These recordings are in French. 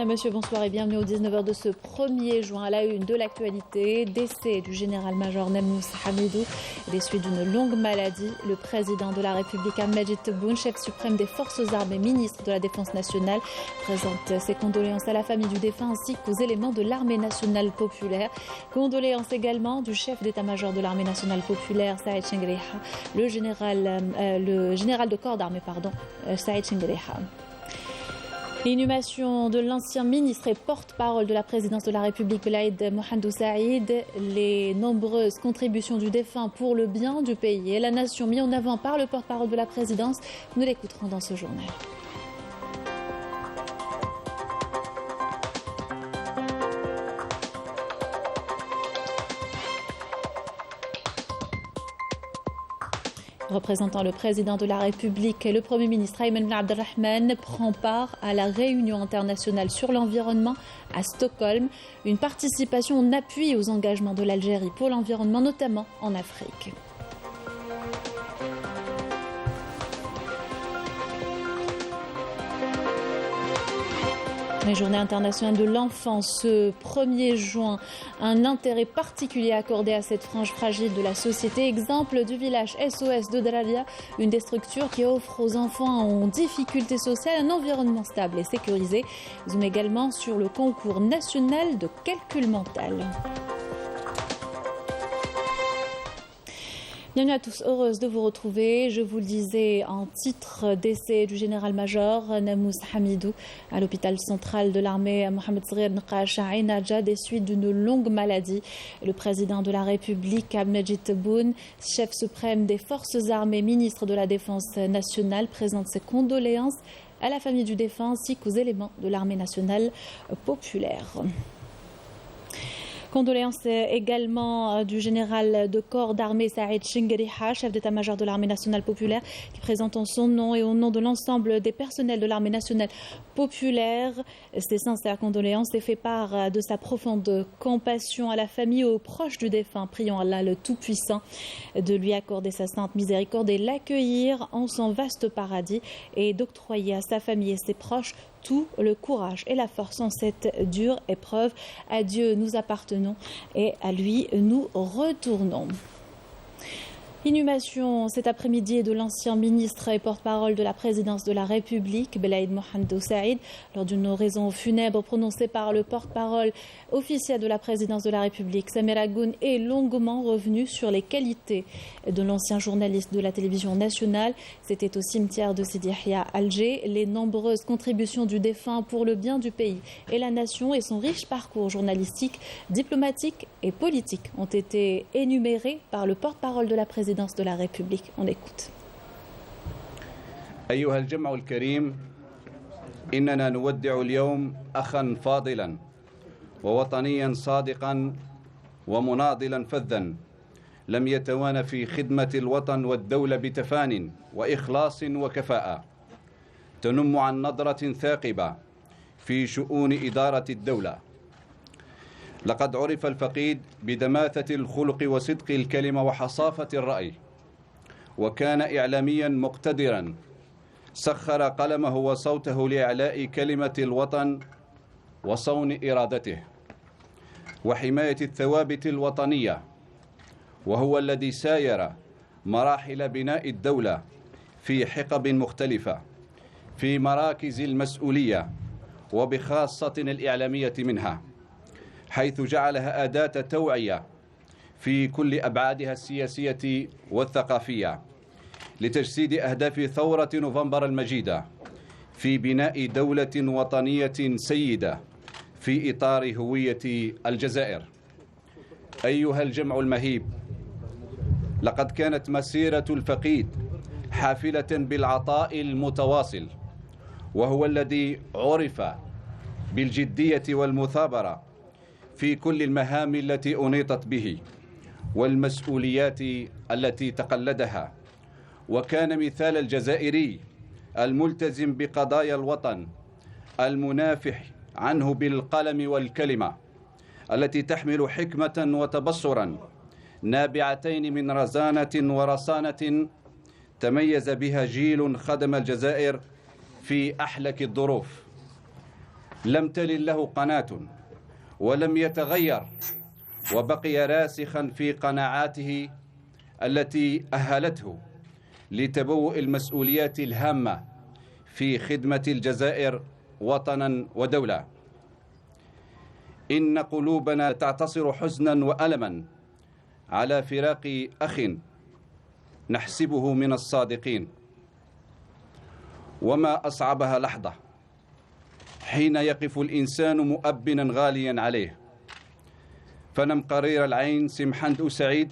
Monsieur, bonsoir et bienvenue au 19h de ce 1er juin. À la une de l'actualité, décès du général-major Namous Hamidou, des suites d'une longue maladie. Le président de la République, Abdelmajid Tebboune, chef suprême des forces armées, ministre de la Défense nationale, présente ses condoléances à la famille du défunt ainsi qu'aux éléments de l'armée nationale populaire. Condoléances également du chef d'état-major de l'armée nationale populaire, Saïd Chengriha, le général de corps d'armée, Saïd Chengriha. L'inhumation de l'ancien ministre et porte-parole de la présidence de la République, Belaïd Mohamedou Saïd, les nombreuses contributions du défunt pour le bien du pays et la nation mis en avant par le porte-parole de la présidence, nous l'écouterons dans ce journal. Représentant le président de la République et le Premier ministre Ayman Ben Abdelrahman prend part à la réunion internationale sur l'environnement à Stockholm. Une participation en appui aux engagements de l'Algérie pour l'environnement, notamment en Afrique. La journée internationale de l'enfance, ce 1er juin, un intérêt particulier accordé à cette frange fragile de la société. Exemple du village SOS de Draria, une des structures qui offre aux enfants en difficulté sociale un environnement stable et sécurisé. Zoom également sur le concours national de calcul mental. Bienvenue à tous, heureuse de vous retrouver. Je vous le disais en titre, décès du général-major Namous Hamidou à l'hôpital central de l'armée Mohamed Zghir Nqash à Ain Adja des suites d'une longue maladie. Le président de la République, Abdelmajid Tebboune, chef suprême des forces armées, ministre de la Défense nationale, présente ses condoléances à la famille du défunt ainsi qu'aux éléments de l'armée nationale populaire. Condoléances également du général de corps d'armée Saïd Chengriha, chef d'état-major de l'armée nationale populaire, qui présente en son nom et au nom de l'ensemble des personnels de l'armée nationale populaire ses sincères condoléances et fait part de sa profonde compassion à la famille et aux proches du défunt. Prions Allah le Tout-Puissant de lui accorder sa sainte miséricorde et l'accueillir en son vaste paradis et d'octroyer à sa famille et ses proches tout le courage et la force en cette dure épreuve. À Dieu nous appartenons et à lui nous retournons. Inhumation cet après-midi de l'ancien ministre et porte-parole de la présidence de la République, Belaïd Mohamedou Saïd, lors d'une oraison funèbre prononcée par le porte-parole officiel de la présidence de la République. Samir Agoun est longuement revenu sur les qualités de l'ancien journaliste de la télévision nationale. C'était au cimetière de Sidi Yahia à Alger. Les nombreuses contributions du défunt pour le bien du pays et la nation et son riche parcours journalistique, diplomatique et politique ont été énumérés par le porte-parole de la présidence de la République. On écoute. أيها الجمع الكريم، إننا نودع اليوم أخا فاضلا ووطنيا صادقا ومناضلا فذا لم يتوانى في خدمة الوطن والدولة بتفان وإخلاص وكفاءة تنم عن نظرة ثاقبة في شؤون إدارة الدولة. لقد عرف الفقيد بدماثة الخلق وصدق الكلمة وحصافة الرأي، وكان إعلاميا مقتدرا سخر قلمه وصوته لإعلاء كلمة الوطن وصون إرادته وحماية الثوابت الوطنية، وهو الذي ساير مراحل بناء الدولة في حقب مختلفة في مراكز المسؤولية وبخاصة الإعلامية منها، حيث جعلها أداة توعية في كل أبعادها السياسية والثقافية لتجسيد أهداف ثورة نوفمبر المجيدة في بناء دولة وطنية سيدة في إطار هوية الجزائر. أيها الجمع المهيب، لقد كانت مسيرة الفقيد حافلة بالعطاء المتواصل، وهو الذي عرف بالجدية والمثابرة في كل المهام التي أنيطت به والمسؤوليات التي تقلدها، وكان مثال الجزائري الملتزم بقضايا الوطن المنافح عنه بالقلم والكلمة، التي تحمل حكمة وتبصرا نابعتين من رزانة ورصانة تميز بها جيل خدم الجزائر في أحلك الظروف، لم تلن له قناة ولم يتغير، وبقي راسخا في قناعاته التي أهلته لتبوء المسؤوليات الهامة في خدمة الجزائر وطنا ودولة. إن قلوبنا تعتصر حزنا وألما على فراق أخ نحسبه من الصادقين، وما أصعبها لحظة حين يقف الإنسان مؤبنا غاليا عليه. فنم قرير العين سمحند سعيد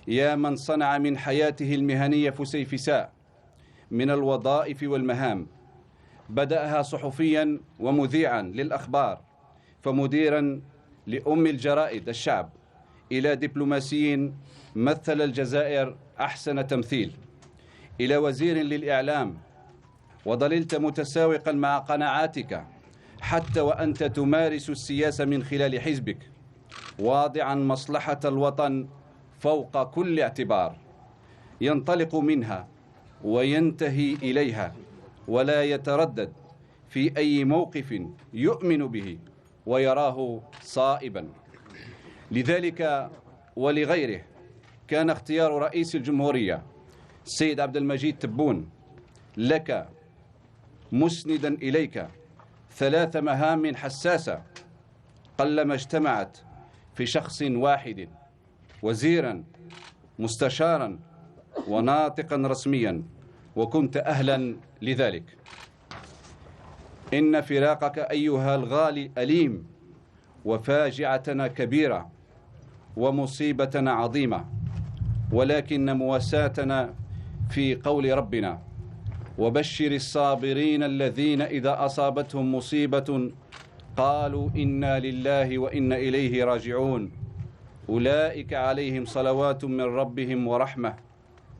يا من صنع من حياته المهنية فسيفساء من الوظائف والمهام، بدأها صحفيا ومذيعا للأخبار، فمديرا لأم الجرائد الشعب، إلى دبلوماسي مثل الجزائر أحسن تمثيل، إلى وزير للإعلام، وظللت متساوقا مع قناعاتك حتى وأنت تمارس السياسة من خلال حزبك، واضعا مصلحة الوطن فوق كل اعتبار، ينطلق منها وينتهي إليها ولا يتردد في أي موقف يؤمن به ويراه صائبا. لذلك ولغيره كان اختيار رئيس الجمهورية السيد عبد المجيد تبون لك مسندا إليك 3 مهام حساسة قلما اجتمعت في شخص واحد: وزيرا، مستشارا، وناطقا رسميا، وكنت أهلا لذلك. إن فراقك أيها الغالي أليم، وفاجعتنا كبيرة، ومصيبتنا عظيمة، ولكن مواساتنا في قول ربنا: وبشر الصابرين الذين إذا أصابتهم مصيبة قالوا إنا لله وإنا إليه راجعون أولئك عليهم صلوات من ربهم ورحمة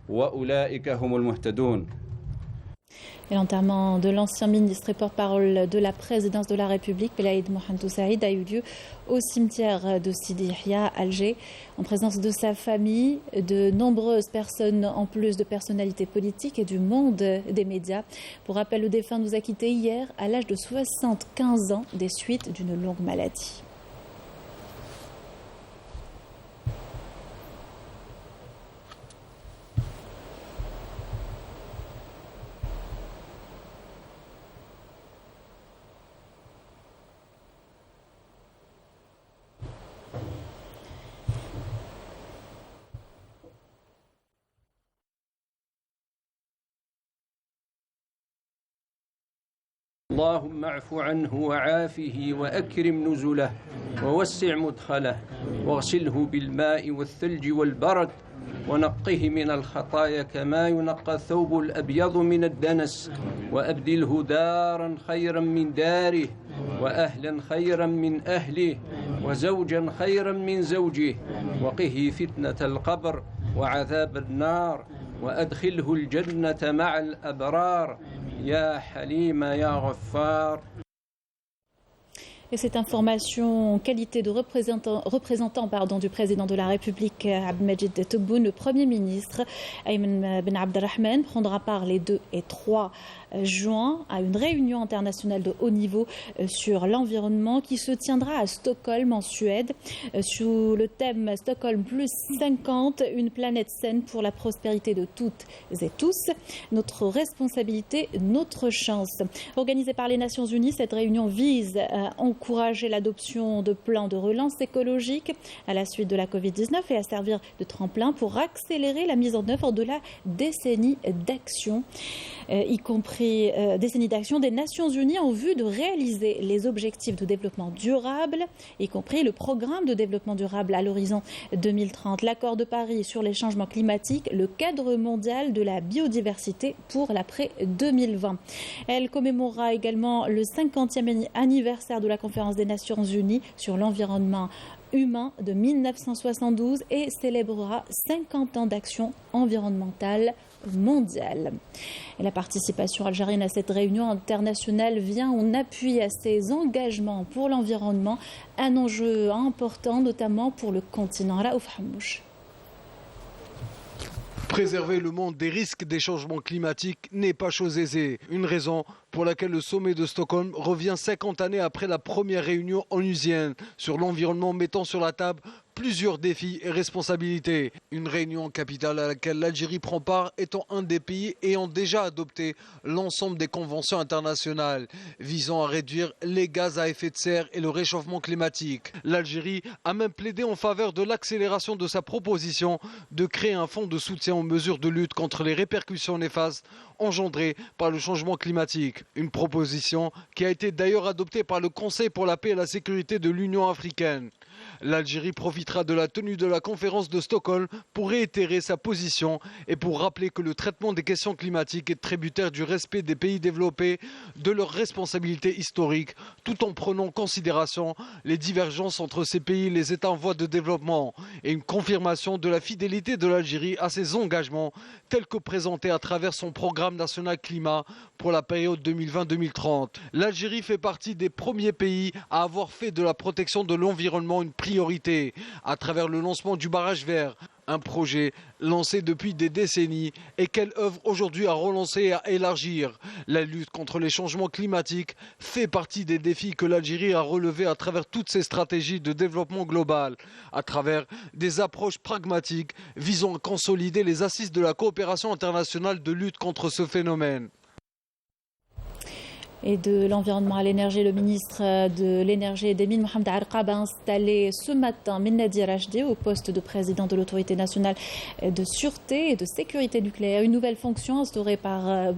وأولئك هم المهتدون. Et l'enterrement de l'ancien ministre et porte-parole de la présidence de la République, Belaïd Mohamedou Saïd, a eu lieu au cimetière de Sidi Yahia, Alger, en présence de sa famille, de nombreuses personnes, en plus de personnalités politiques et du monde des médias. Pour rappel, le défunt nous a quittés hier à l'âge de 75 ans des suites d'une longue maladie. اللهم اعف عنه وعافه وأكرم نزله ووسع مدخله واغسله بالماء والثلج والبرد ونقه من الخطايا كما ينقى الثوب الأبيض من الدنس، وأبدله دارا خيرا من داره، وأهلا خيرا من أهله، وزوجا خيرا من زوجه، وقه فتنة القبر وعذاب النار، وأدخله الجنة مع الأبرار يا حليم يا غفار. Et cette information en qualité de représentant du président de la République, Abdelmajid Tebboune, le Premier ministre, Ayman Ben Abdelrahman, prendra part les 2 et 3 juin à une réunion internationale de haut niveau sur l'environnement qui se tiendra à Stockholm en Suède sous le thème Stockholm plus 50, une planète saine pour la prospérité de toutes et tous, notre responsabilité, notre chance. Organisée par les Nations Unies, cette réunion vise à encourager l'adoption de plans de relance écologique à la suite de la Covid-19 et à servir de tremplin pour accélérer la mise en œuvre de la décennie d'action, y compris décennie d'action des Nations Unies en vue de réaliser les objectifs de développement durable, y compris le programme de développement durable à l'horizon 2030, l'accord de Paris sur les changements climatiques, le cadre mondial de la biodiversité pour l'après 2020. Elle commémorera également le 50e anniversaire de la conférence des Nations Unies sur l'environnement humain de 1972 et célébrera 50 ans d'action environnementale mondiale. Et la participation algérienne à cette réunion internationale vient en appui à ses engagements pour l'environnement, un enjeu important notamment pour le continent. Raouf Hamouche. Préserver le monde des risques des changements climatiques n'est pas chose aisée. Une raison pour laquelle le sommet de Stockholm revient 50 années après la première réunion onusienne sur l'environnement, mettant sur la table plusieurs défis et responsabilités. Une réunion capitale à laquelle l'Algérie prend part, étant un des pays ayant déjà adopté l'ensemble des conventions internationales visant à réduire les gaz à effet de serre et le réchauffement climatique. L'Algérie a même plaidé en faveur de l'accélération de sa proposition de créer un fonds de soutien aux mesures de lutte contre les répercussions néfastes engendrées par le changement climatique. Une proposition qui a été d'ailleurs adoptée par le Conseil pour la paix et la sécurité de l'Union africaine. L'Algérie profitera de la tenue de la conférence de Stockholm pour réitérer sa position et pour rappeler que le traitement des questions climatiques est tributaire du respect des pays développés de leurs responsabilités historiques, tout en prenant en considération les divergences entre ces pays et les États en voie de développement, et une confirmation de la fidélité de l'Algérie à ses engagements tels que présentés à travers son programme national climat pour la période 2020-2030. L'Algérie fait partie des premiers pays à avoir fait de la protection de l'environnement une priorité à travers le lancement du barrage vert, un projet lancé depuis des décennies et qu'elle œuvre aujourd'hui à relancer et à élargir. La lutte contre les changements climatiques fait partie des défis que l'Algérie a relevés à travers toutes ses stratégies de développement global, à travers des approches pragmatiques visant à consolider les assises de la coopération internationale de lutte contre ce phénomène. Et de l'environnement à l'énergie, le ministre de l'énergie et des mines, Mohamed Arqab, a installé ce matin Minadi Rachdi au poste de président de l'autorité nationale de sûreté et de sécurité nucléaire. Une nouvelle fonction instaurée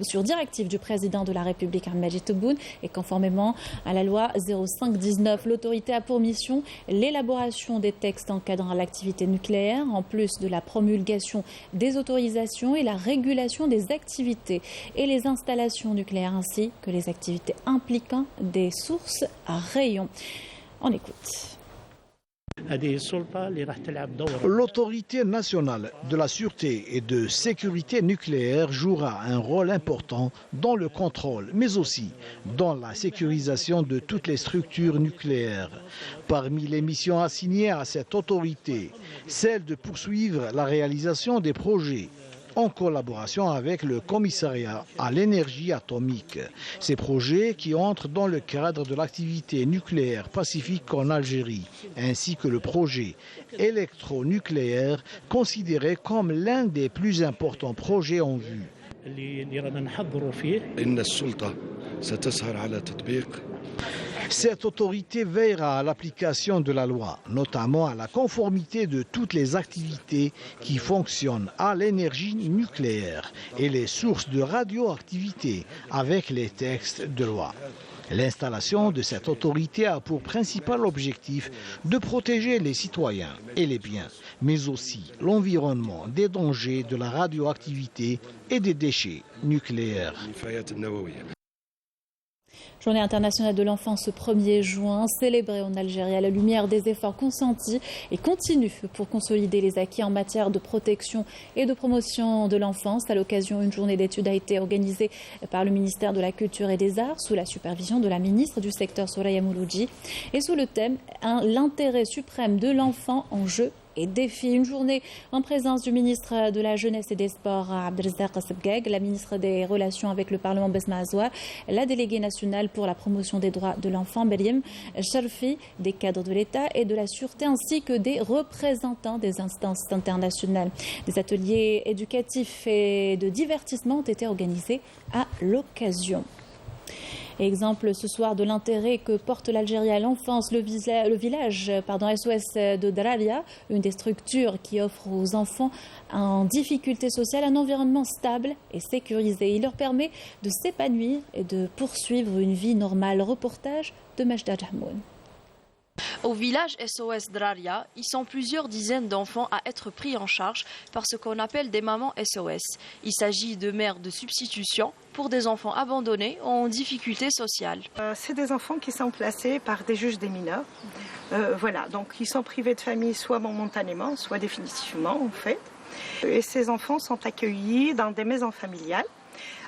sur directive du président de la République, Majid Tebboune, et conformément à la loi 05-19. L'autorité a pour mission l'élaboration des textes encadrant l'activité nucléaire, en plus de la promulgation des autorisations et la régulation des activités et les installations nucléaires, ainsi que les activités impliquant des sources à rayons. On écoute. L'autorité nationale de la sûreté et de sécurité nucléaire jouera un rôle important dans le contrôle, mais aussi dans la sécurisation de toutes les structures nucléaires. Parmi les missions assignées à cette autorité, celle de poursuivre la réalisation des projets en collaboration avec le commissariat à l'énergie atomique. Ces projets qui entrent dans le cadre de l'activité nucléaire pacifique en Algérie, ainsi que le projet électronucléaire considéré comme l'un des plus importants projets en vue. Cette autorité veillera à l'application de la loi, notamment à la conformité de toutes les activités qui fonctionnent à l'énergie nucléaire et les sources de radioactivité avec les textes de loi. L'installation de cette autorité a pour principal objectif de protéger les citoyens et les biens, mais aussi l'environnement des dangers de la radioactivité et des déchets nucléaires. Journée internationale de l'enfant ce 1er juin, célébrée en Algérie à la lumière des efforts consentis et continus pour consolider les acquis en matière de protection et de promotion de l'enfance. À l'occasion, une journée d'études a été organisée par le ministère de la Culture et des Arts sous la supervision de la ministre du secteur Soraya Mouloudji et sous le thème « L'intérêt suprême de l'enfant en jeu et défis ». Une journée en présence du ministre de la Jeunesse et des Sports, Abdelrazak Sebgeg, la ministre des Relations avec le Parlement, Besma Azouar, la déléguée nationale pour la promotion des droits de l'enfant, Meriem Sharfi, des cadres de l'État et de la Sûreté, ainsi que des représentants des instances internationales. Des ateliers éducatifs et de divertissement ont été organisés à l'occasion. Exemple ce soir de l'intérêt que porte l'Algérie à l'enfance, le village SOS de Draria, une des structures qui offre aux enfants en difficulté sociale un environnement stable et sécurisé. Il leur permet de s'épanouir et de poursuivre une vie normale. Reportage de Majda Jahmoun. Au village SOS Draria, ils sont plusieurs dizaines d'enfants à être pris en charge par ce qu'on appelle des mamans SOS. Il s'agit de mères de substitution pour des enfants abandonnés ou en difficulté sociale. C'est des enfants qui sont placés par des juges des mineurs. Voilà, donc ils sont privés de famille soit momentanément, soit définitivement en fait. Et ces enfants sont accueillis dans des maisons familiales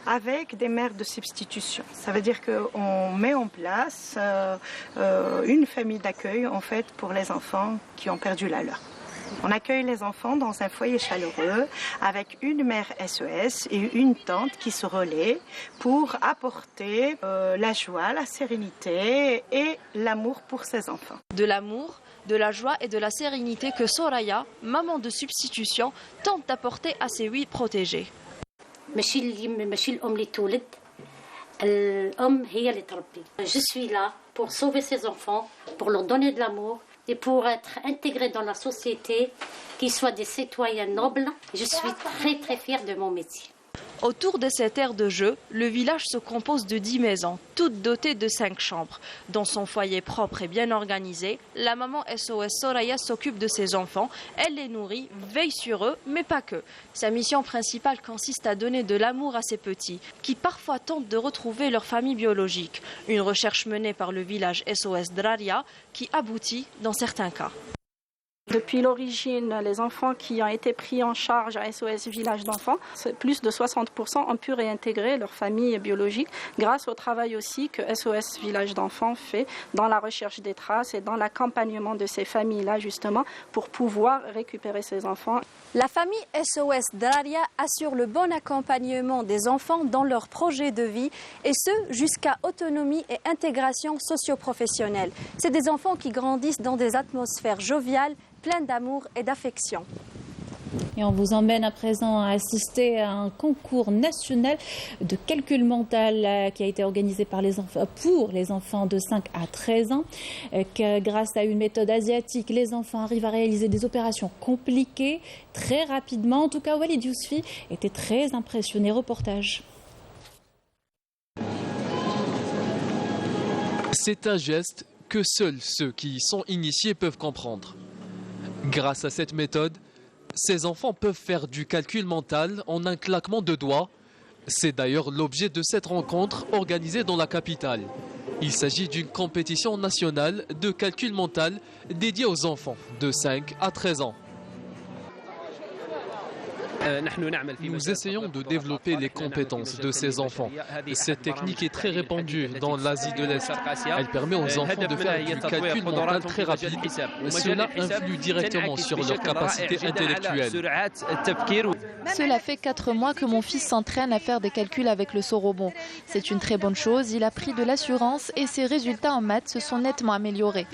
avec des mères de substitution. Ça veut dire qu'on met en place une famille d'accueil en fait pour les enfants qui ont perdu la leur. On accueille les enfants dans un foyer chaleureux avec une mère SOS et une tante qui se relaient pour apporter la joie, la sérénité et l'amour pour ces enfants. De l'amour, de la joie et de la sérénité que Soraya, maman de substitution, tente d'apporter à ses 8 protégés. Je suis là pour sauver ces enfants, pour leur donner de l'amour et pour être intégrée dans la société, qu'ils soient des citoyens nobles. Je suis très très fière de mon métier. Autour de cette aire de jeu, le village se compose de 10 maisons, toutes dotées de 5 chambres. Dans son foyer propre et bien organisé, la maman SOS Soraya s'occupe de ses enfants. Elle les nourrit, veille sur eux, mais pas que. Sa mission principale consiste à donner de l'amour à ces petits, qui parfois tentent de retrouver leur famille biologique. Une recherche menée par le village SOS Draria qui aboutit dans certains cas. Depuis l'origine, les enfants qui ont été pris en charge à SOS Village d'enfants, plus de 60% ont pu réintégrer leur famille biologique grâce au travail aussi que SOS Village d'enfants fait dans la recherche des traces et dans l'accompagnement de ces familles-là justement pour pouvoir récupérer ces enfants. La famille SOS Draria assure le bon accompagnement des enfants dans leur projet de vie et ce jusqu'à autonomie et intégration socio-professionnelle. C'est des enfants qui grandissent dans des atmosphères joviales, pleines d'amour et d'affection. Et on vous emmène à présent à assister à un concours national de calcul mental qui a été organisé pour les enfants de 5 à 13 ans. Grâce à une méthode asiatique, les enfants arrivent à réaliser des opérations compliquées très rapidement. En tout cas, Walid Yousfi était très impressionné. Reportage. C'est un geste que seuls ceux qui y sont initiés peuvent comprendre. Grâce à cette méthode, ces enfants peuvent faire du calcul mental en un claquement de doigts. C'est d'ailleurs l'objet de cette rencontre organisée dans la capitale. Il s'agit d'une compétition nationale de calcul mental dédiée aux enfants de 5 à 13 ans. Nous essayons de développer les compétences de ces enfants. Cette technique est très répandue dans l'Asie de l'Est. Elle permet aux enfants de faire du calcul mental très rapide. Cela influe directement sur leur capacité intellectuelle. Cela fait 4 mois que mon fils s'entraîne à faire des calculs avec le Sorobon. C'est une très bonne chose, il a pris de l'assurance et ses résultats en maths se sont nettement améliorés.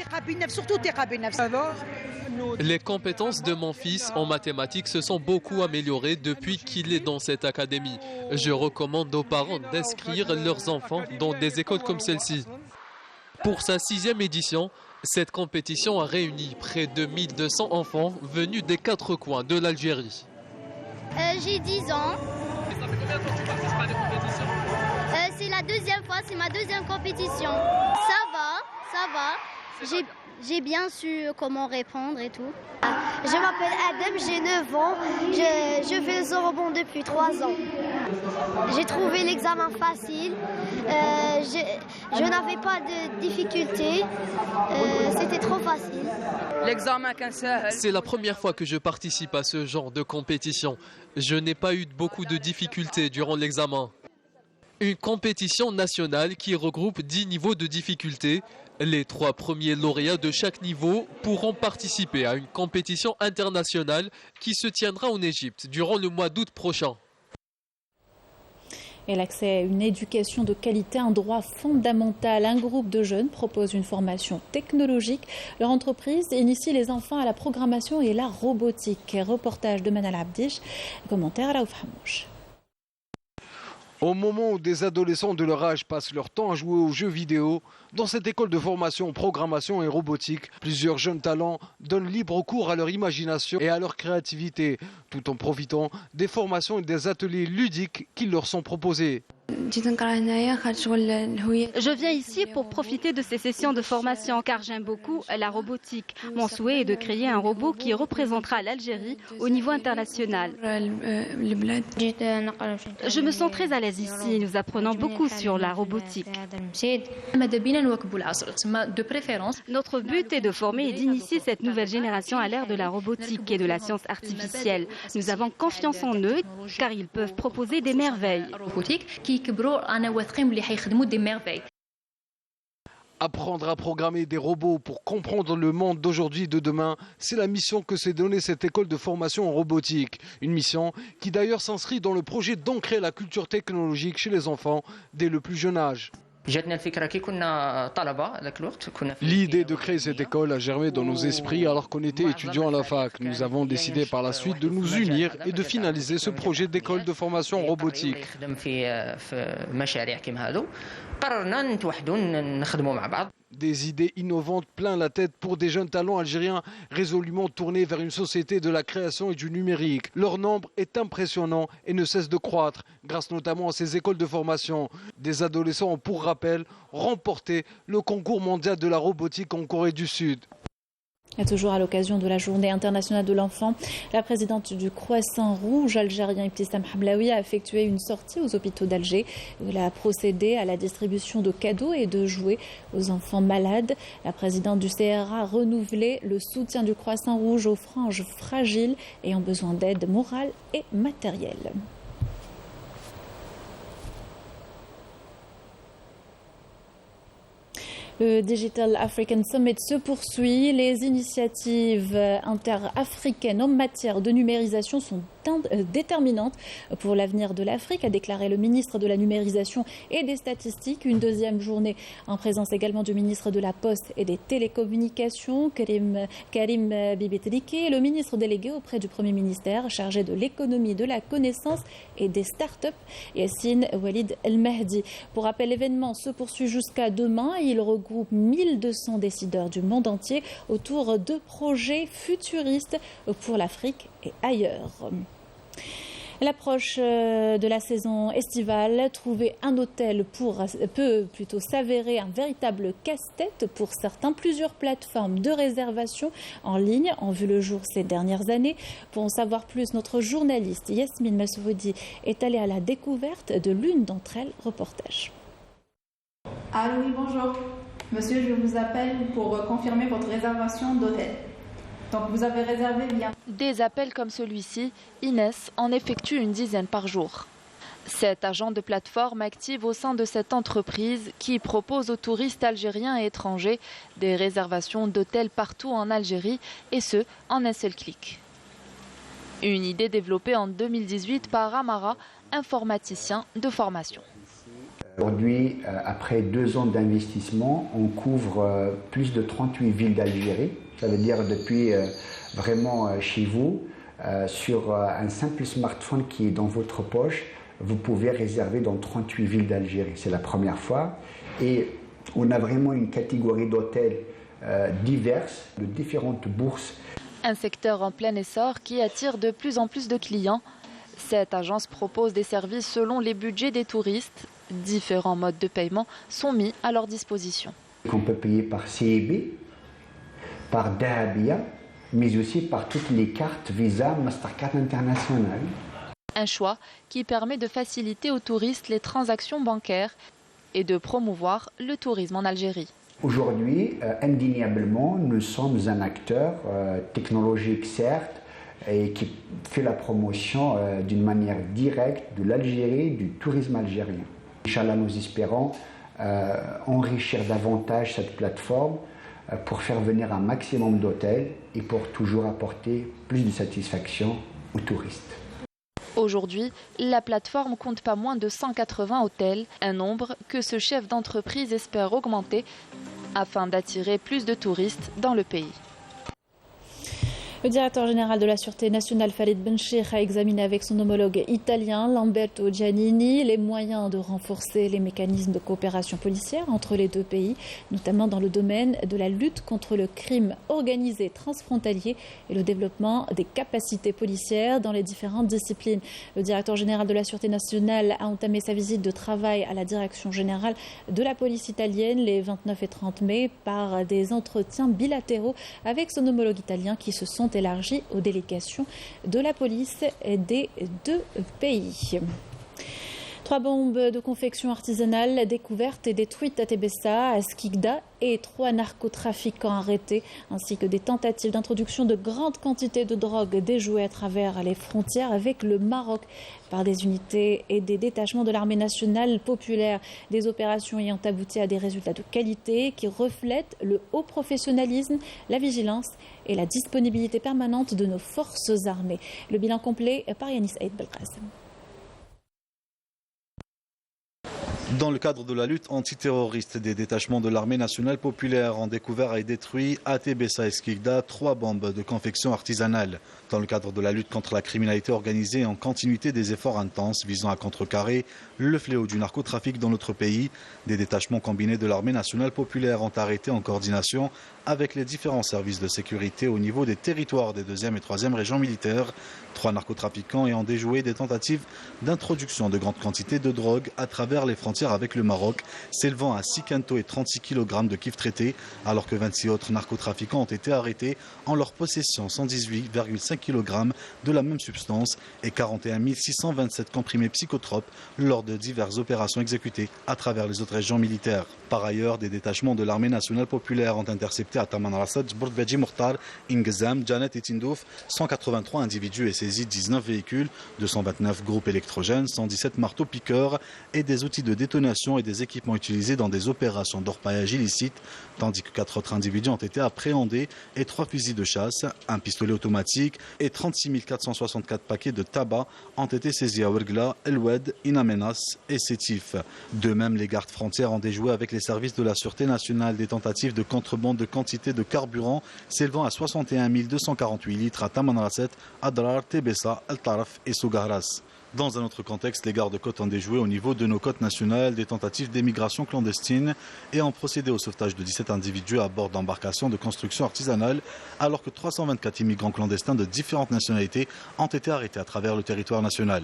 Les compétences de mon fils en mathématiques se sont beaucoup améliorées depuis qu'il est dans cette académie. Je recommande aux parents d'inscrire leurs enfants dans des écoles comme celle-ci. Pour sa 6e édition, cette compétition a réuni près de 1200 enfants venus des 4 coins de l'Algérie. J'ai 10 ans. C'est la 2e fois, c'est ma 2e compétition. Ça va. J'ai bien su comment répondre et tout. Je m'appelle Adam, j'ai 9 ans. Je fais le Sorobon depuis 3 ans. J'ai trouvé l'examen facile. Je n'avais pas de difficultés. C'était trop facile. C'est la première fois que je participe à ce genre de compétition. Je n'ai pas eu beaucoup de difficultés durant l'examen. Une compétition nationale qui regroupe 10 niveaux de difficulté. Les 3 premiers lauréats de chaque niveau pourront participer à une compétition internationale qui se tiendra en Égypte durant le mois d'août prochain. Et l'accès à une éducation de qualité, un droit fondamental. Un groupe de jeunes propose une formation technologique. Leur entreprise initie les enfants à la programmation et la robotique. Reportage de Manal Abdish, commentaire à Raouf Hamouche. Au moment où des adolescents de leur âge passent leur temps à jouer aux jeux vidéo, dans cette école de formation programmation et robotique, plusieurs jeunes talents donnent libre cours à leur imagination et à leur créativité, tout en profitant des formations et des ateliers ludiques qui leur sont proposés. Je viens ici pour profiter de ces sessions de formation car j'aime beaucoup la robotique. Mon souhait est de créer un robot qui représentera l'Algérie au niveau international. Je me sens très à l'aise ici. Nous apprenons beaucoup sur la robotique. Notre but est de former et d'initier cette nouvelle génération à l'ère de la robotique et de la science artificielle. Nous avons confiance en eux car ils peuvent proposer des merveilles. Apprendre à programmer des robots pour comprendre le monde d'aujourd'hui et de demain, c'est la mission que s'est donnée cette école de formation en robotique. Une mission qui d'ailleurs s'inscrit dans le projet d'ancrer la culture technologique chez les enfants dès le plus jeune âge. L'idée de créer cette école a germé dans nos esprits alors qu'on était étudiants à la fac. Nous avons décidé par la suite de nous unir et de finaliser ce projet d'école de formation en robotique. Des idées innovantes plein la tête pour des jeunes talents algériens résolument tournés vers une société de la création et du numérique. Leur nombre est impressionnant et ne cesse de croître grâce notamment à ces écoles de formation. Des adolescents ont pour rappel remporté le concours mondial de la robotique en Corée du Sud. Et toujours à l'occasion de la Journée internationale de l'enfant, la présidente du Croissant Rouge algérien Ibtissam Hablaoui a effectué une sortie aux hôpitaux d'Alger. Elle a procédé à la distribution de cadeaux et de jouets aux enfants malades. La présidente du CRA a renouvelé le soutien du Croissant Rouge aux franges fragiles ayant besoin d'aide morale et matérielle. Le Digital African Summit se poursuit. Les initiatives interafricaines en matière de numérisation sont déterminantes pour l'avenir de l'Afrique, a déclaré le ministre de la Numérisation et des Statistiques. Une deuxième journée en présence également du ministre de la Poste et des Télécommunications, Karim Bibi-Triki, le ministre délégué auprès du Premier ministère chargé de l'économie, de la connaissance et des startups, Yassine Walid El-Mahdi. Pour rappel, l'événement se poursuit jusqu'à demain. Il regroupe 1200 décideurs du monde entier autour de projets futuristes pour l'Afrique et ailleurs. L'approche de la saison estivale, trouver un hôtel peut plutôt s'avérer un véritable casse-tête pour certains. Plusieurs plateformes de réservation en ligne ont vu le jour ces dernières années. Pour en savoir plus, notre journaliste Yasmine Massoudi est allée à la découverte de l'une d'entre elles. Reportage. Allô, oui, bonjour. Monsieur, je vous appelle pour confirmer votre réservation d'hôtel. Donc vous avez réservé bien. Des appels comme celui-ci, Inès en effectue une dizaine par jour. Cet agent de plateforme active au sein de cette entreprise qui propose aux touristes algériens et étrangers des réservations d'hôtels partout en Algérie et ce, en un seul clic. Une idée développée en 2018 par Amara, informaticien de formation. Aujourd'hui, après 2 ans d'investissement, on couvre plus de 38 villes d'Algérie. Ça veut dire depuis vraiment chez vous, sur un simple smartphone qui est dans votre poche, vous pouvez réserver dans 38 villes d'Algérie. C'est la première fois. Et on a vraiment une catégorie d'hôtels diverses, de différentes bourses. Un secteur en plein essor qui attire de plus en plus de clients. Cette agence propose des services selon les budgets des touristes. Différents modes de paiement sont mis à leur disposition. On peut payer par CIB, par Dahabia, mais aussi par toutes les cartes Visa, Mastercard internationales. Un choix qui permet de faciliter aux touristes les transactions bancaires et de promouvoir le tourisme en Algérie. Aujourd'hui, indéniablement, nous sommes un acteur technologique, certes, et qui fait la promotion d'une manière directe de l'Algérie, du tourisme algérien. Inch'Allah, nous espérons enrichir davantage cette plateforme pour faire venir un maximum d'hôtels et pour toujours apporter plus de satisfaction aux touristes. Aujourd'hui, la plateforme compte pas moins de 180 hôtels, un nombre que ce chef d'entreprise espère augmenter afin d'attirer plus de touristes dans le pays. Le directeur général de la Sûreté nationale, Farid Benchir, a examiné avec son homologue italien, Lamberto Giannini, les moyens de renforcer les mécanismes de coopération policière entre les deux pays, notamment dans le domaine de la lutte contre le crime organisé transfrontalier et le développement des capacités policières dans les différentes disciplines. Le directeur général de la Sûreté nationale a entamé sa visite de travail à la direction générale de la police italienne les 29 et 30 mai par des entretiens bilatéraux avec son homologue italien qui se sont élargis aux délégations de la police des deux pays. 3 bombes de confection artisanale découvertes et détruites à Tébessa, à Skikda, et 3 narcotrafiquants arrêtés, ainsi que des tentatives d'introduction de grandes quantités de drogue déjouées à travers les frontières avec le Maroc par des unités et des détachements de l'armée nationale populaire. Des opérations ayant abouti à des résultats de qualité qui reflètent le haut professionnalisme, la vigilance et la disponibilité permanente de nos forces armées. Le bilan complet par Yanis Aïd Belkacem. Dans le cadre de la lutte antiterroriste, des détachements de l'armée nationale populaire ont découvert et détruit à Tébessa et Skikda 3 bombes de confection artisanale. Dans le cadre de la lutte contre la criminalité organisée, en continuité des efforts intenses visant à contrecarrer le fléau du narcotrafic dans notre pays, des détachements combinés de l'armée nationale populaire ont arrêté en coordination avec les différents services de sécurité au niveau des territoires des 2e et 3e régions militaires 3 narcotrafiquants ayant déjoué des tentatives d'introduction de grandes quantités de drogue à travers les frontières avec le Maroc, s'élevant à 6 quintaux et 36 kg de kif traité, alors que 26 autres narcotrafiquants ont été arrêtés en leur possession 118,5 kg de la même substance et 41 627 comprimés psychotropes lors de diverses opérations exécutées à travers les autres régions militaires. Par ailleurs, des détachements de l'armée nationale populaire ont intercepté à Tamanrasad, Bourdbadji Mokhtar, Ingzam, Janet et Tindouf 183 individus et saisi 19 véhicules, 229 groupes électrogènes, 117 marteaux-piqueurs et des outils de détonation et des équipements utilisés dans des opérations d'orpaillage illicite, tandis que 4 autres individus ont été appréhendés et 3 fusils de chasse, un pistolet automatique et 36 464 paquets de tabac ont été saisis à Ouergla, El Oued, Inamenas et Sétif. De même, les gardes frontières ont déjoué avec les services de la Sûreté nationale des tentatives de contrebande de quantité de carburant s'élevant à 61 248 litres à Tamanrasset, Adrar, Tébessa, El Taraf et Sougaras. Dans un autre contexte, les gardes-côtes ont déjoué au niveau de nos côtes nationales des tentatives d'émigration clandestine et ont procédé au sauvetage de 17 individus à bord d'embarcations de construction artisanale, alors que 324 immigrants clandestins de différentes nationalités ont été arrêtés à travers le territoire national.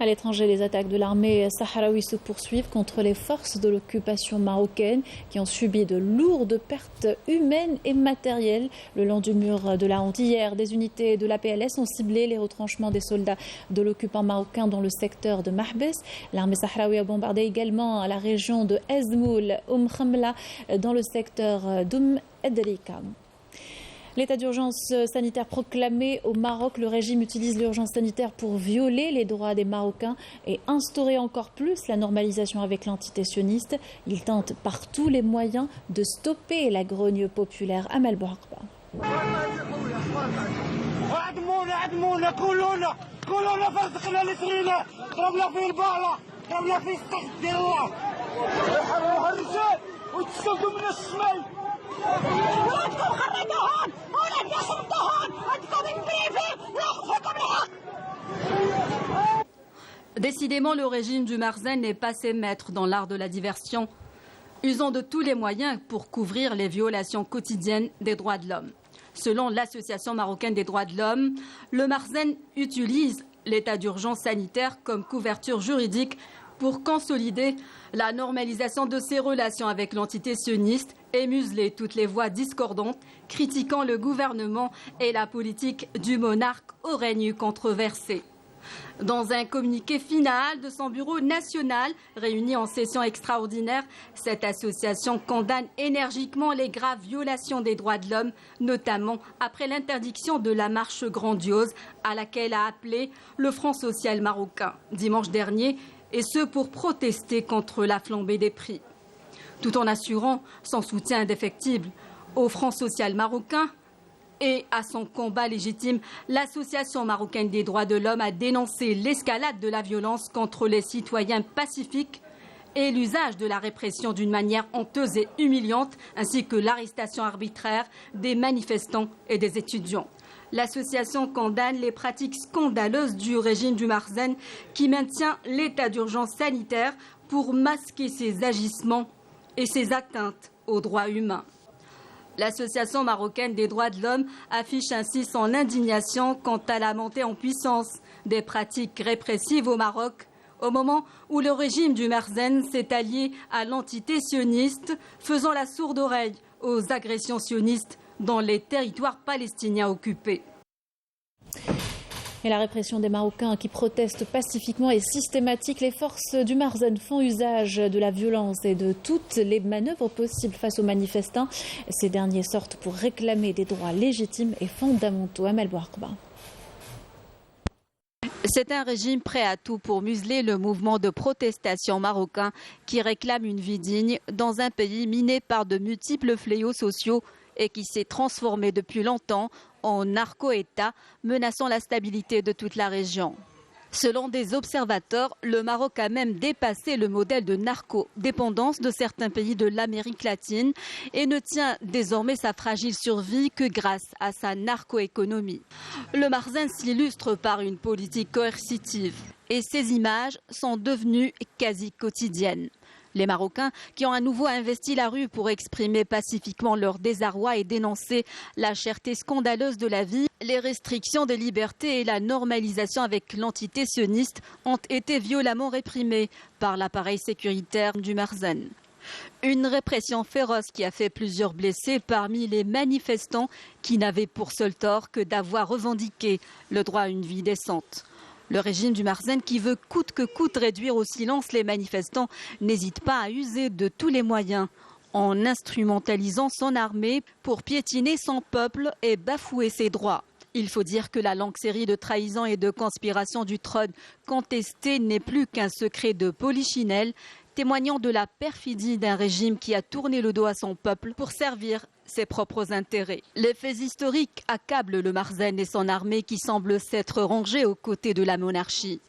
À l'étranger, les attaques de l'armée sahraoui se poursuivent contre les forces de l'occupation marocaine qui ont subi de lourdes pertes humaines et matérielles le long du mur de la honte. Hier, des unités de l'APLS ont ciblé les retranchements des soldats de l'occupant marocain dans le secteur de Mahbes. L'armée sahraoui a bombardé également la région de Ezmoul, Khamla, dans le secteur Edrika. L'état d'urgence sanitaire proclamé au Maroc, le régime utilise l'urgence sanitaire pour violer les droits des Marocains et instaurer encore plus la normalisation avec l'entité sioniste. Il tente par tous les moyens de stopper la grogne populaire. Amal Bouhakba. Décidément, le régime du Marzen n'est pas ses maîtres dans l'art de la diversion, usant de tous les moyens pour couvrir les violations quotidiennes des droits de l'homme. Selon l'Association marocaine des droits de l'homme, le Marzen utilise l'état d'urgence sanitaire comme couverture juridique pour consolider la normalisation de ses relations avec l'entité sioniste et museler toutes les voix discordantes critiquant le gouvernement et la politique du monarque au règne controversé. Dans un communiqué final de son bureau national, réuni en session extraordinaire, cette association condamne énergiquement les graves violations des droits de l'homme, notamment après l'interdiction de la marche grandiose à laquelle a appelé le Front social marocain dimanche dernier, et ce pour protester contre la flambée des prix. Tout en assurant son soutien indéfectible au Front social marocain et à son combat légitime, l'Association marocaine des droits de l'homme a dénoncé l'escalade de la violence contre les citoyens pacifiques et l'usage de la répression d'une manière honteuse et humiliante, ainsi que l'arrestation arbitraire des manifestants et des étudiants. L'association condamne les pratiques scandaleuses du régime du Marzane qui maintient l'état d'urgence sanitaire pour masquer ses agissements et ses atteintes aux droits humains. L'Association marocaine des droits de l'homme affiche ainsi son indignation quant à la montée en puissance des pratiques répressives au Maroc, au moment où le régime du Marzane s'est allié à l'entité sioniste, faisant la sourde oreille aux agressions sionistes dans les territoires palestiniens occupés. Et la répression des Marocains qui protestent pacifiquement est systématique. Les forces du Marzane font usage de la violence et de toutes les manœuvres possibles face aux manifestants. Ces derniers sortent pour réclamer des droits légitimes et fondamentaux. Amel Bouarkba. C'est un régime prêt à tout pour museler le mouvement de protestation marocain qui réclame une vie digne dans un pays miné par de multiples fléaux sociaux et qui s'est transformé depuis longtemps en narco-État, menaçant la stabilité de toute la région. Selon des observateurs, le Maroc a même dépassé le modèle de narco-dépendance de certains pays de l'Amérique latine et ne tient désormais sa fragile survie que grâce à sa narco-économie. Le Marzane s'illustre par une politique coercitive et ces images sont devenues quasi quotidiennes. Les Marocains qui ont à nouveau investi la rue pour exprimer pacifiquement leur désarroi et dénoncer la cherté scandaleuse de la vie, les restrictions des libertés et la normalisation avec l'entité sioniste ont été violemment réprimées par l'appareil sécuritaire du Marzane. Une répression féroce qui a fait plusieurs blessés parmi les manifestants qui n'avaient pour seul tort que d'avoir revendiqué le droit à une vie décente. Le régime du Marzane, qui veut coûte que coûte réduire au silence les manifestants, n'hésite pas à user de tous les moyens en instrumentalisant son armée pour piétiner son peuple et bafouer ses droits. Il faut dire que la longue série de trahisons et de conspirations du trône contestées n'est plus qu'un secret de polichinelle, témoignant de la perfidie d'un régime qui a tourné le dos à son peuple pour servir ses propres intérêts. Les faits historiques accablent le Marzane et son armée qui semble s'être rangée aux côtés de la monarchie.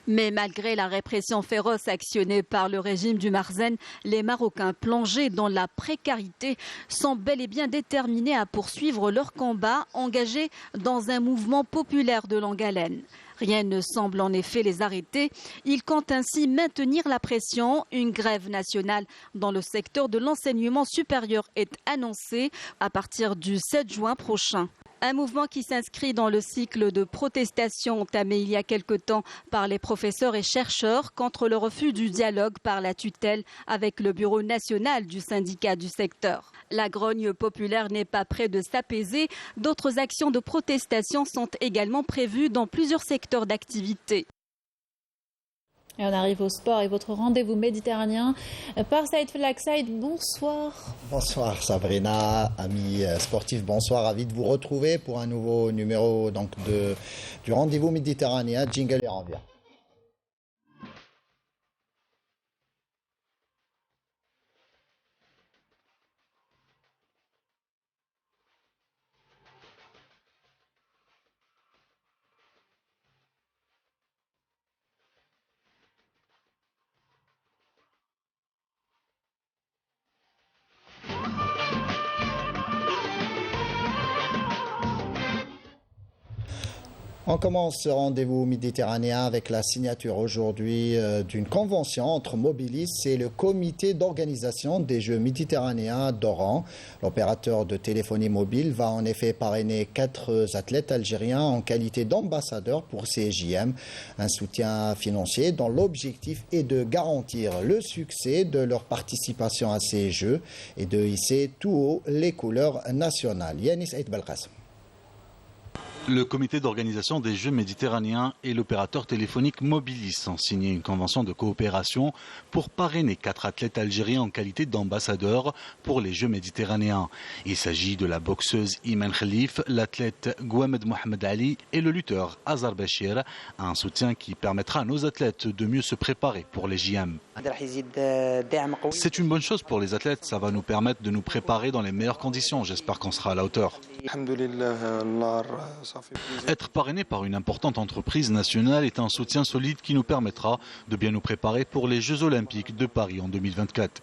Mais malgré la répression féroce actionnée par le régime du Marzane, les Marocains plongés dans la précarité sont bel et bien déterminés à poursuivre leur combat engagé dans un mouvement populaire de longue haleine. Rien ne semble en effet les arrêter. Ils comptent ainsi maintenir la pression. Une grève nationale dans le secteur de l'enseignement supérieur est annoncée à partir du 7 juin prochain. Un mouvement qui s'inscrit dans le cycle de protestation entamé il y a quelque temps par les professeurs et chercheurs contre le refus du dialogue par la tutelle avec le bureau national du syndicat du secteur. La grogne populaire n'est pas près de s'apaiser. D'autres actions de protestation sont également prévues dans plusieurs secteurs d'activité. Et on arrive au sport et votre rendez-vous méditerranéen par Saïd Flak. Saïd, bonsoir. Bonsoir Sabrina, amis sportifs, bonsoir, ravi de vous retrouver pour un nouveau numéro du rendez-vous méditerranéen. Jingle et revient. On commence ce rendez-vous méditerranéen avec la signature aujourd'hui d'une convention entre Mobilis et le comité d'organisation des Jeux méditerranéens d'Oran. L'opérateur de téléphonie mobile va en effet parrainer 4 athlètes algériens en qualité d'ambassadeurs pour ces JM. Un soutien financier dont l'objectif est de garantir le succès de leur participation à ces Jeux et de hisser tout haut les couleurs nationales. Yanis Aït Belkacem. Le comité d'organisation des Jeux méditerranéens et l'opérateur téléphonique Mobilis ont signé une convention de coopération pour parrainer 4 athlètes algériens en qualité d'ambassadeurs pour les Jeux méditerranéens. Il s'agit de la boxeuse Iman Khalif, l'athlète Gouamed Mohamed Ali et le lutteur Azar Bachir. Un soutien qui permettra à nos athlètes de mieux se préparer pour les JM. C'est une bonne chose pour les athlètes, ça va nous permettre de nous préparer dans les meilleures conditions, j'espère qu'on sera à la hauteur. Être parrainé par une importante entreprise nationale est un soutien solide qui nous permettra de bien nous préparer pour les Jeux Olympiques de Paris en 2024.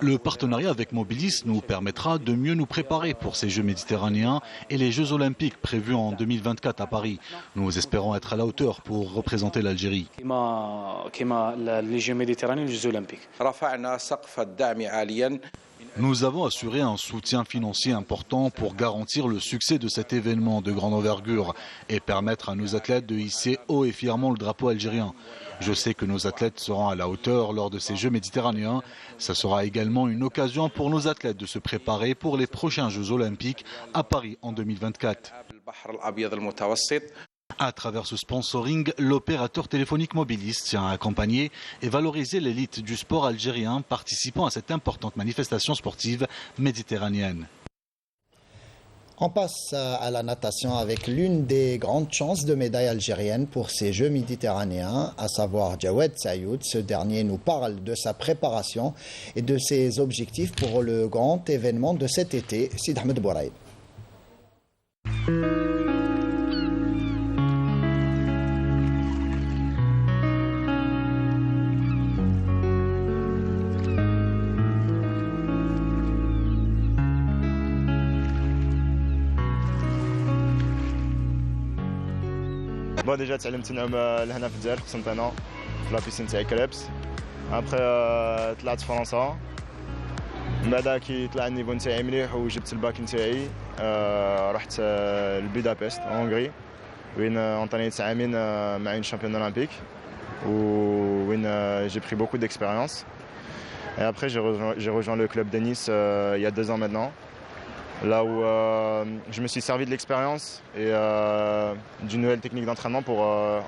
Le partenariat avec Mobilis nous permettra de mieux nous préparer pour ces Jeux méditerranéens et les Jeux Olympiques prévus en 2024 à Paris. Nous espérons être à la hauteur pour représenter l'Algérie. Nous avons assuré un soutien financier important pour garantir le succès de cet événement de grande envergure et permettre à nos athlètes de hisser haut et fièrement le drapeau algérien. Je sais que nos athlètes seront à la hauteur lors de ces Jeux méditerranéens. Ça sera également une occasion pour nos athlètes de se préparer pour les prochains Jeux olympiques à Paris en 2024. À travers ce sponsoring, l'opérateur téléphonique Mobilis tient à accompagner et valoriser l'élite du sport algérien participant à cette importante manifestation sportive méditerranéenne. On passe à la natation avec l'une des grandes chances de médaille algérienne pour ces Jeux méditerranéens, à savoir Jawed Sayoud. Ce dernier nous parle de sa préparation et de ses objectifs pour le grand événement de cet été. Sid Ahmed Bouraïd. Bon, déjà تعلمت نعوم لهنا في الجزائر في قسنطينة في لابيسين تاعي كريبس. ابخي طلعت فرنسا من بعد كي طلع النيفو نتاعي مليح وجبت الباك نتاعي رحت لبودابست هونغري وين انطونيت عامين مع une championne olympique وين j'ai pris beaucoup d'expérience. Et après j'ai rejoint le club de Nice il y a 2 ans maintenant. Là où je me suis servi de l'expérience et d'une nouvelle technique d'entraînement pour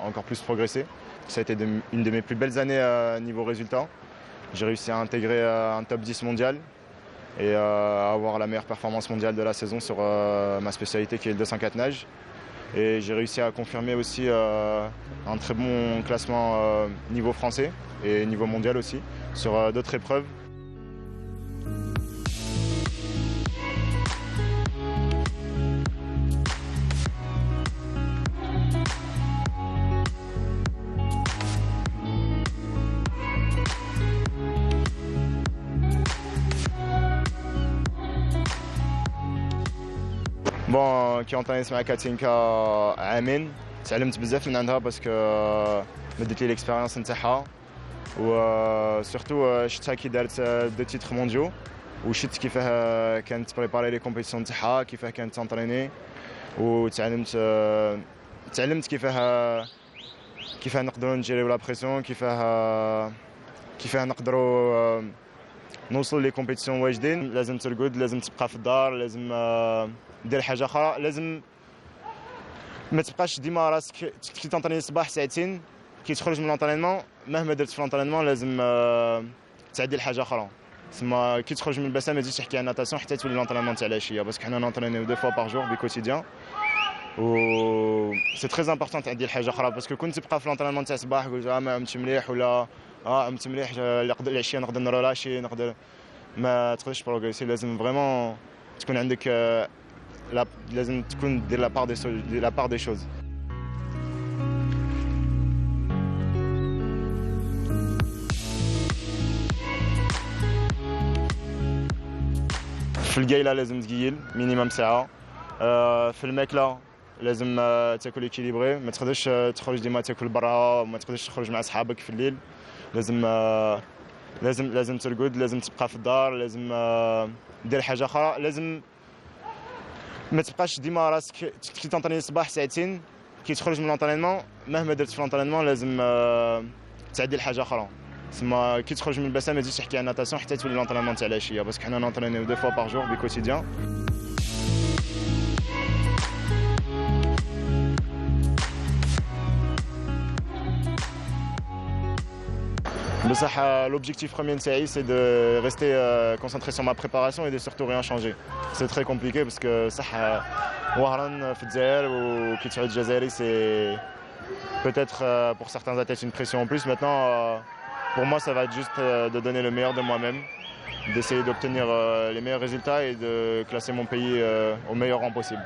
encore plus progresser. Ça a été une de mes plus belles années niveau résultat. J'ai réussi à intégrer un top 10 mondial et à avoir la meilleure performance mondiale de la saison sur ma spécialité qui est le 204 nage. Et j'ai réussi à confirmer aussi un très bon classement niveau français et niveau mondial aussi sur d'autres épreuves. بون كي انطونيت مع كاتينكا عامين تعلمت بزاف من عندها باسكو مدت لي ليكسبيريونس نتاعها و سورتو شفتها كي دارت 2 تيتر مونديو وشفت كيفاه كانت بريباري لي كومبيتيسيون نتاعها كيفاه كانت تنطريني تعلمت كيفاه نقدروا نجيريو لا بريسيون كيفاه نقدروا نوصلوا لي كومبيتيسيون واجدين. لازم ترقد لازم تبقى في الدار لازم دير حاجه اخرى لازم ما تبقاش ديما راسك كي تنطريني الصباح ساعتين كي تخرج من لونطرينمون مهما درت في لونطرينمون لازم تعدي لحاجه اخرى. تسمى كي تخرج من البسام ما تزيدش تحكي على الناتاسيون حتى تولي لونطرينمون تاع العشيه باسكو حنا نونطرينيو 2 fois par jour بي كوتيديان و سي تري امبورطون تعدي لحاجه اخرى باسكو كنت تبقى في لونطرينمون تاع الصباح قلت ما عملتش مليح ولا عملت مليح العشيه نقدر نرولاشي نقدر ما تقدرش بروغريسي. لازم فريمون تكون عندك لازم تكون دير لا بار دي شوز. في القايله لازم تقيل مينيمم ساعه. في الماكله لازم تاكل اكيليبري ما تقدرش تخرج ديما تاكل برا ما تقدرش تخرج مع صحابك في الليل. لازم ترقد لازم تبقى في الدار لازم دير حاجه اخرى. لازم ما تبقاش ديما راسك كي تنطريني الصباح ساعتين كي تخرج من لونطرينمون مهما درت في لونطرينمون لازم تعدي لحاجه اخرى. تسمى كي تخرج من البسام ما تزيدش تحكي على الناتاسيون حتى تولي لونطرينمون تاع العشيه باسكو حنا نونطرينيو 2 fois par jour بي كوتيديان. بصح l'objectif premier نتاعي c'est de rester concentré sur ma préparation et de surtout rien changer. C'est très compliqué parce que صح وهران في الجزائر وكي تعود جزائري Peut-être pour certains athlètes une pression en plus. Maintenant, pour moi, ça va être juste de donner le meilleur de moi-même, d'essayer d'obtenir les meilleurs résultats et de classer mon pays au meilleur rang possible.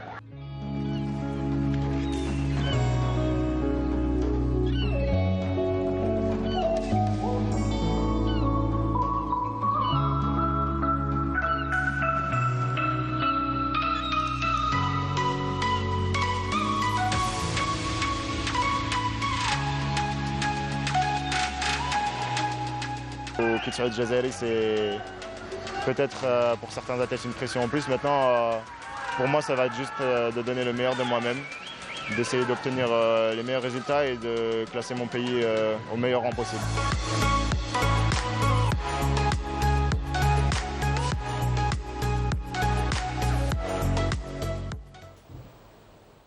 Au Kitchery Jazairi, c'est peut-être pour certains athlètes une pression en plus. Maintenant, pour moi, ça va être juste de donner le meilleur de moi-même, d'essayer d'obtenir les meilleurs résultats et de classer mon pays au meilleur rang possible.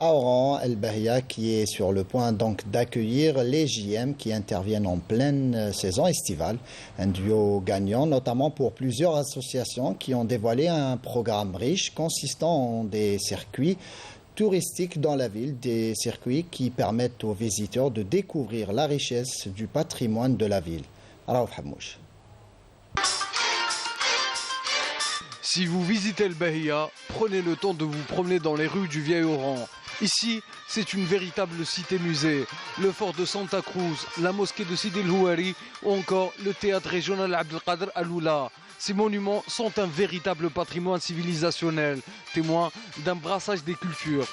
À Oran, El Bahia qui est sur le point donc d'accueillir les JM qui interviennent en pleine saison estivale. Un duo gagnant notamment pour plusieurs associations qui ont dévoilé un programme riche consistant en des circuits touristiques dans la ville, des circuits qui permettent aux visiteurs de découvrir la richesse du patrimoine de la ville. Raouf Hamouche. Si vous visitez El Bahia, prenez le temps de vous promener dans les rues du Vieil Oran. Ici, c'est une véritable cité-musée. Le fort de Santa Cruz, la mosquée de Sidi El Houari ou encore le théâtre régional Abdelkader Al-Oula. Ces monuments sont un véritable patrimoine civilisationnel, témoin d'un brassage des cultures.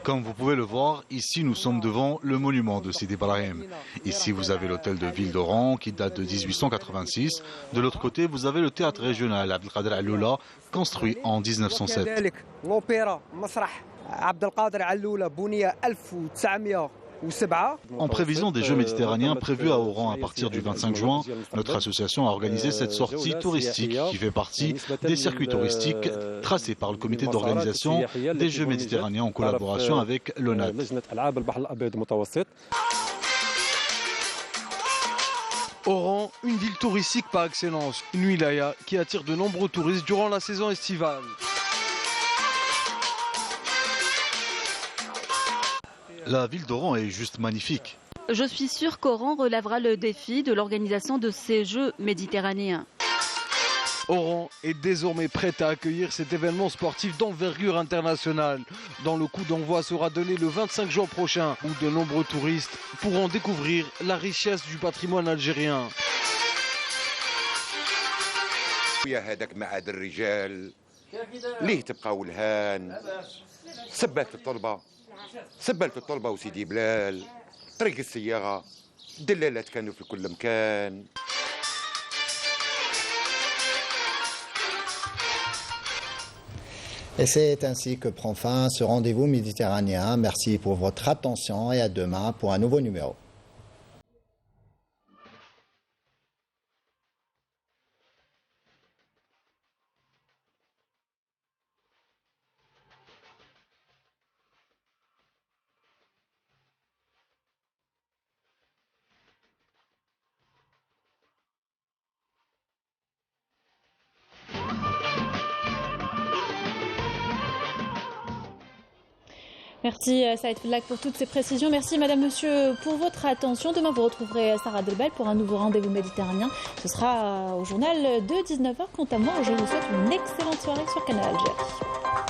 Comme vous pouvez le voir, ici nous sommes devant le monument de Sidi Ibrahim. Ici vous avez l'hôtel de ville d'Oran qui date de 1886. De l'autre côté vous avez le théâtre régional Abdelkader Al-Oula construit en 1907. En prévision des Jeux méditerranéens prévus à Oran à partir du 25 juin, notre association a organisé cette sortie touristique qui fait partie des circuits touristiques tracés par le comité d'organisation des Jeux méditerranéens en collaboration avec l'ONAD. Oran, une ville touristique par excellence, une wilaya qui attire de nombreux touristes durant la saison estivale. La ville d'Oran est juste magnifique. Je suis sûre qu'Oran relèvera le défi de l'organisation de ces Jeux méditerranéens. Oran est désormais prête à accueillir cet événement sportif d'envergure internationale, dont le coup d'envoi sera donné le 25 juin prochain, où de nombreux touristes pourront découvrir la richesse du patrimoine algérien. سبلت الطلبة وسيدي بلال طريق السيارة دلالات كانوا في كل مكان. Et c'est ainsi que prend fin ce rendez-vous méditerranéen. Merci pour votre attention et à demain pour un nouveau numéro. Merci Saïd Fellak pour toutes ces précisions. Merci Madame, Monsieur pour votre attention. Demain vous retrouverez Sarah Delbel pour un nouveau rendez-vous méditerranéen. Ce sera au journal de 19h. Quant à moi, je vous souhaite une excellente soirée sur Canal Algérie.